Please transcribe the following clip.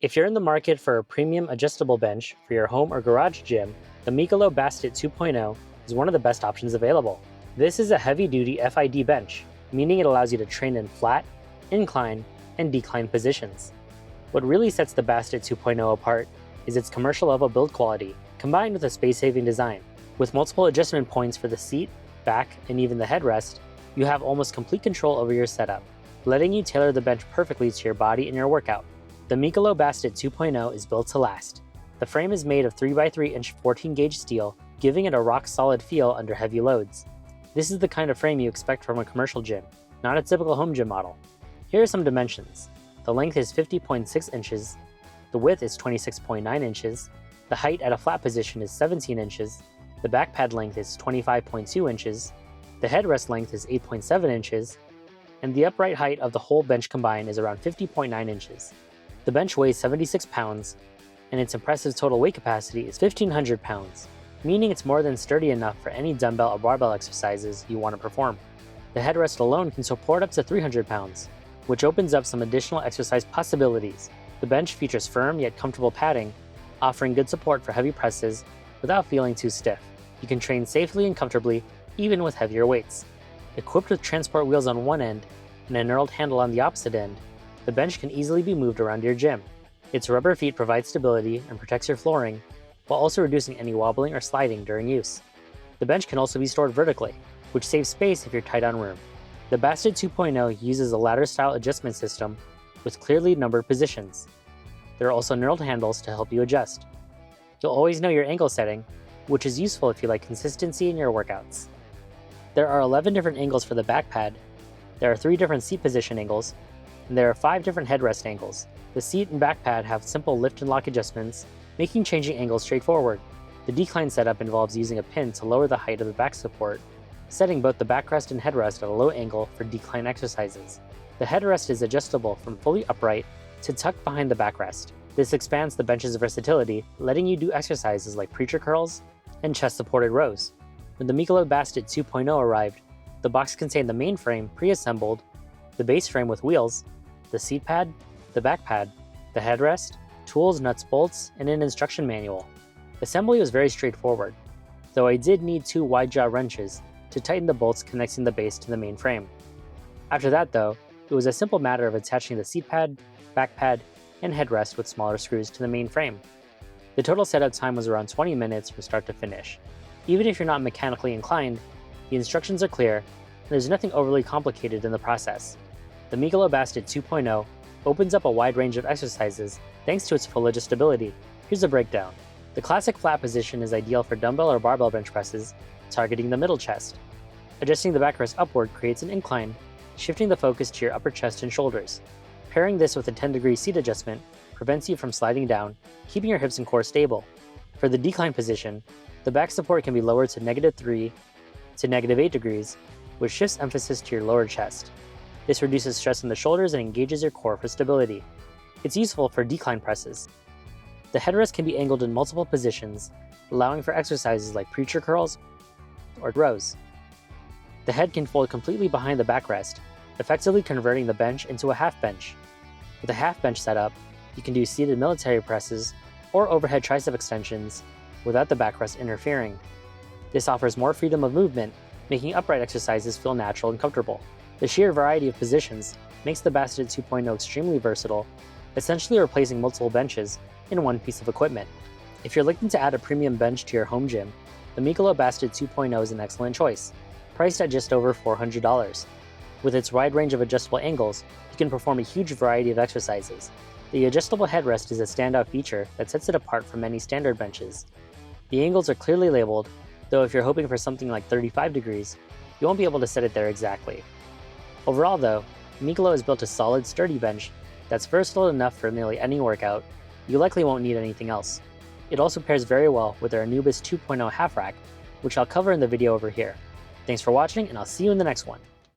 If you're in the market for a premium adjustable bench for your home or garage gym, the MIKOLO Bastet 2.0 is one of the best options available. This is a heavy-duty FID bench, meaning it allows you to train in flat, incline, and decline positions. What really sets the Bastet 2.0 apart is its commercial-level build quality, combined with a space-saving design. With multiple adjustment points for the seat, back, and even the headrest, you have almost complete control over your setup, letting you tailor the bench perfectly to your body and your workout. The MIKOLO Bastet 2.0 is built to last. The frame is made of 3x3-inch 14-gauge steel, giving it a rock-solid feel under heavy loads. This is the kind of frame you expect from a commercial gym, not a typical home gym model. Here are some dimensions. The length is 50.6 inches, the width is 26.9 inches, the height at a flat position is 17 inches, the back pad length is 25.2 inches, the headrest length is 8.7 inches, and the upright height of the whole bench combined is around 50.9 inches. The bench weighs 76 pounds, and its impressive total weight capacity is 1,500 pounds, meaning it's more than sturdy enough for any dumbbell or barbell exercises you want to perform. The headrest alone can support up to 300 pounds, which opens up some additional exercise possibilities. The bench features firm yet comfortable padding, offering good support for heavy presses without feeling too stiff. You can train safely and comfortably, even with heavier weights. Equipped with transport wheels on one end and a knurled handle on the opposite end, the bench can easily be moved around your gym. Its rubber feet provide stability and protects your flooring, while also reducing any wobbling or sliding during use. The bench can also be stored vertically, which saves space if you're tight on room. The Bastet 2.0 uses a ladder-style adjustment system with clearly numbered positions. There are also knurled handles to help you adjust. You'll always know your angle setting, which is useful if you like consistency in your workouts. There are 11 different angles for the back pad, there are 3 different seat position angles, and there are 5 different headrest angles. The seat and back pad have simple lift and lock adjustments, making changing angles straightforward. The decline setup involves using a pin to lower the height of the back support, setting both the backrest and headrest at a low angle for decline exercises. The headrest is adjustable from fully upright to tucked behind the backrest. This expands the bench's versatility, letting you do exercises like preacher curls and chest-supported rows. When the MIKOLO Bastet 2.0 arrived, the box contained the main frame pre-assembled, the base frame with wheels, the seat pad, the back pad, the headrest, tools, nuts, bolts, and an instruction manual. Assembly was very straightforward, though I did need 2 wide-jaw wrenches to tighten the bolts connecting the base to the main frame. After that though, it was a simple matter of attaching the seat pad, back pad, and headrest with smaller screws to the main frame. The total setup time was around 20 minutes from start to finish. Even if you're not mechanically inclined, the instructions are clear, and there's nothing overly complicated in the process. The MIKOLO Bastet 2.0 opens up a wide range of exercises thanks to its full adjustability. Here's a breakdown. The classic flat position is ideal for dumbbell or barbell bench presses, targeting the middle chest. Adjusting the backrest upward creates an incline, shifting the focus to your upper chest and shoulders. Pairing this with a 10-degree seat adjustment prevents you from sliding down, keeping your hips and core stable. For the decline position, the back support can be lowered to -3 to -8 degrees, which shifts emphasis to your lower chest. This reduces stress in the shoulders and engages your core for stability. It's useful for decline presses. The headrest can be angled in multiple positions, allowing for exercises like preacher curls or rows. The head can fold completely behind the backrest, effectively converting the bench into a half bench. With a half bench setup, you can do seated military presses or overhead tricep extensions without the backrest interfering. This offers more freedom of movement, making upright exercises feel natural and comfortable. The sheer variety of positions makes the Bastet 2.0 extremely versatile, essentially replacing multiple benches in one piece of equipment. If you're looking to add a premium bench to your home gym, the MIKOLO Bastet 2.0 is an excellent choice, priced at just over $400. With its wide range of adjustable angles, you can perform a huge variety of exercises. The adjustable headrest is a standout feature that sets it apart from many standard benches. The angles are clearly labeled, though if you're hoping for something like 35 degrees, you won't be able to set it there exactly. Overall though, MIKOLO has built a solid, sturdy bench that's versatile enough for nearly any workout. You likely won't need anything else. It also pairs very well with their Bastet 2.0 half rack, which I'll cover in the video over here. Thanks for watching, and I'll see you in the next one.